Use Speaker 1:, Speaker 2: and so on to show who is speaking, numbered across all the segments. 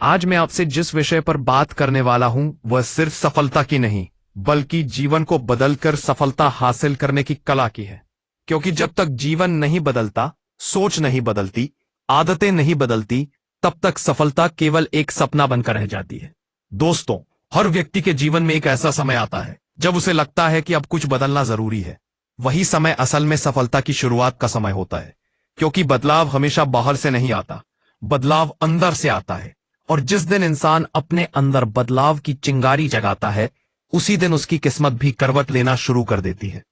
Speaker 1: आज मैं आपसे जिस विषय पर बात करने वाला हूं वह सिर्फ सफलता की नहीं बल्कि जीवन को बदलकर सफलता हासिल करने की कला की है। क्योंकि जब तक जीवन नहीं बदलता, सोच नहीं बदलती, आदतें नहीं बदलती, तब तक सफलता केवल एक सपना बनकर रह जाती है। दोस्तों, हर व्यक्ति के जीवन में एक ऐसा समय आता है जब उसे लगता है कि अब कुछ बदलना जरूरी है। वही समय असल में सफलता की शुरुआत का समय होता है, क्योंकि बदलाव हमेशा बाहर से नहीं आता, बदलाव अंदर से आता है। और जिस दिन इंसान अपने अंदर बदलाव की चिंगारी जगाता है, उसी दिन उसकी किस्मत भी करवट लेना शुरू कर देती है।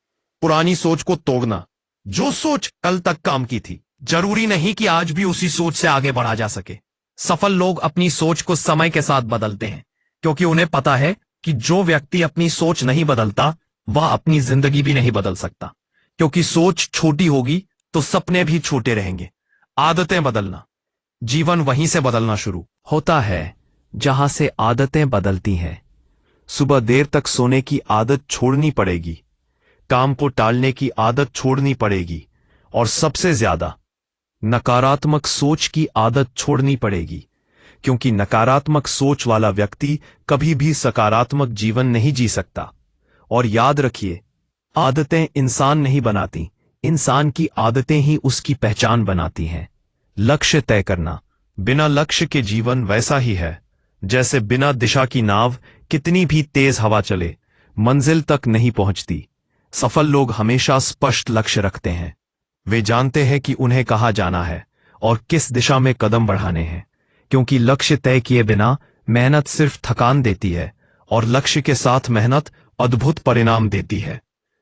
Speaker 1: पुरानी सोच को तोड़ना। जो सोच कल तक काम की थी, जरूरी नहीं कि आज भी उसी सोच से आगे बढ़ा जा सके। सफल लोग अपनी सोच को समय के साथ बदलते हैं, क्योंकि उन्हें पता है कि जो व्यक्ति अपनी सोच नहीं बदलता, वह अपनी जिंदगी भी नहीं बदल सकता। क्योंकि सोच छोटी होगी तो सपने भी छोटे रहेंगे। आदतें बदलना। जीवन वहीं से बदलना शुरू होता है जहां से आदतें बदलती हैं। सुबह देर तक सोने की आदत छोड़नी पड़ेगी, काम को टालने की आदत छोड़नी पड़ेगी, और सबसे ज्यादा नकारात्मक सोच की आदत छोड़नी पड़ेगी। क्योंकि नकारात्मक सोच वाला व्यक्ति कभी भी सकारात्मक जीवन नहीं जी सकता। और याद रखिए, आदतें इंसान नहीं बनाती, इंसान की आदतें ही उसकी पहचान बनाती हैं। लक्ष्य तय करना। बिना लक्ष्य के जीवन वैसा ही है जैसे बिना दिशा की नाव कितनी भी तेज हवा चले, मंजिल तक नहीं पहुंचती। सफल लोग हमेशा स्पष्ट लक्ष्य रखते हैं। वे जानते हैं कि उन्हें कहां जाना है और किस दिशा में कदम बढ़ाने हैं। क्योंकि लक्ष्य तय किए बिना मेहनत सिर्फ थकान देती है, और लक्ष्य के साथ मेहनत अद्भुत परिणाम देती है।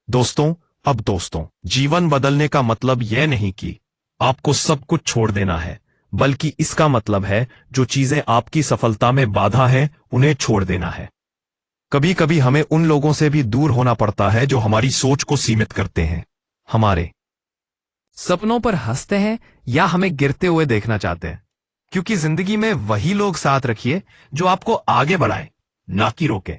Speaker 1: दोस्तों, जीवन बदलने का मतलब यह नहीं कि आपको सब कुछ छोड़ देना है, बल्कि इसका मतलब है जो चीजें आपकी सफलता में बाधा है, उन्हें छोड़ देना है। कभी कभी हमें उन लोगों से भी दूर होना पड़ता है जो हमारी सोच को सीमित करते हैं, हमारे सपनों पर हंसते हैं या हमें गिरते हुए देखना चाहते हैं। क्योंकि जिंदगी में वही लोग साथ रखिए जो आपको आगे बढ़ाए, ना कि रोके।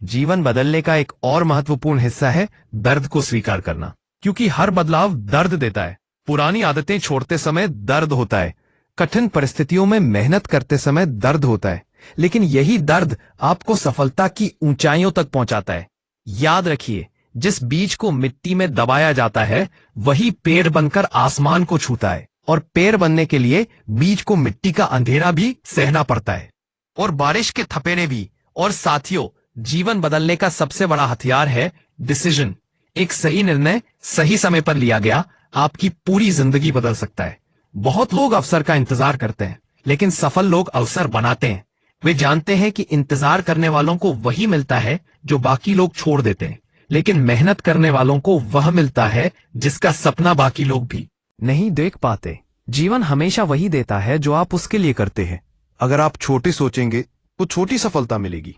Speaker 1: जीवन बदलने का एक और महत्वपूर्ण हिस्सा है दर्द को स्वीकार करना। क्योंकि हर बदलाव दर्द देता है। पुरानी आदतें छोड़ते समय दर्द होता है, कठिन परिस्थितियों में मेहनत करते समय दर्द होता है, लेकिन यही दर्द आपको सफलता की ऊंचाइयों तक पहुंचाता है। याद रखिए, जिस बीज को मिट्टी में दबाया जाता है वही पेड़ बनकर आसमान को छूता है। और पेड़ बनने के लिए बीज को मिट्टी का अंधेरा भी सहना पड़ता है, और बारिश के थपेड़े भी। और साथियों, जीवन बदलने का सबसे बड़ा हथियार है डिसीजन। एक सही निर्णय सही समय पर लिया गया आपकी पूरी जिंदगी बदल सकता है। बहुत लोग अवसर का इंतजार करते हैं, लेकिन सफल लोग अवसर बनाते हैं। वे जानते हैं कि इंतजार करने वालों को वही मिलता है जो बाकी लोग छोड़ देते हैं, लेकिन मेहनत करने वालों को वह मिलता है जिसका सपना बाकी लोग भी नहीं देख पाते। जीवन हमेशा वही देता है जो आप उसके लिए करते हैं। अगर आप छोटे सोचेंगे तो छोटी सफलता मिलेगी,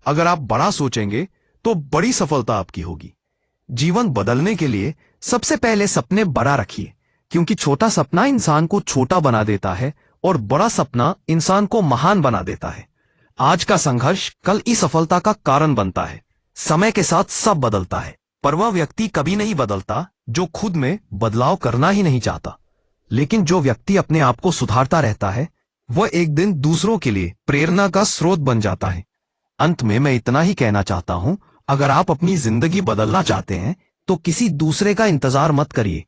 Speaker 1: अगर आप बड़ा सोचेंगे तो बड़ी सफलता आपकी होगी। जीवन बदलने के लिए सबसे पहले सपने बड़ा रखिए, क्योंकि छोटा सपना इंसान को छोटा बना देता है और बड़ा सपना इंसान को महान बना देता है। आज का संघर्ष कल की सफलता का कारण बनता है। समय के साथ सब बदलता है, पर वह व्यक्ति कभी नहीं बदलता जो खुद में बदलाव करना ही नहीं चाहता। लेकिन जो व्यक्ति अपने आप को सुधारता रहता है, वह एक दिन दूसरों के लिए प्रेरणा का स्रोत बन जाता है। अंत में मैं इतना ही कहना चाहता हूं, अगर आप अपनी जिंदगी बदलना चाहते हैं तो किसी दूसरे का इंतजार मत करिए।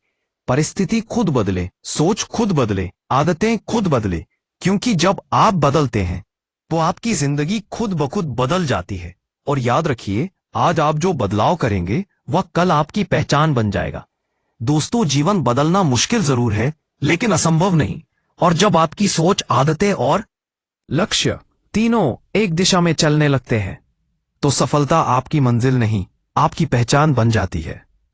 Speaker 1: परिस्थिति खुद बदले, सोच खुद बदले, आदतें खुद बदले। क्योंकि जब आप बदलते हैं तो आपकी जिंदगी खुद ब खुद बदल जाती है। और याद रखिए, आज आप जो बदलाव करेंगे वह कल आपकी पहचान बन जाएगा। दोस्तों, जीवन बदलना मुश्किल जरूर है, लेकिन असंभव नहीं। और जब आपकी सोच, आदतें और लक्ष्य तीनों एक दिशा में चलने लगते हैं, तो सफलता आपकी मंजिल नहीं, आपकी पहचान बन जाती है।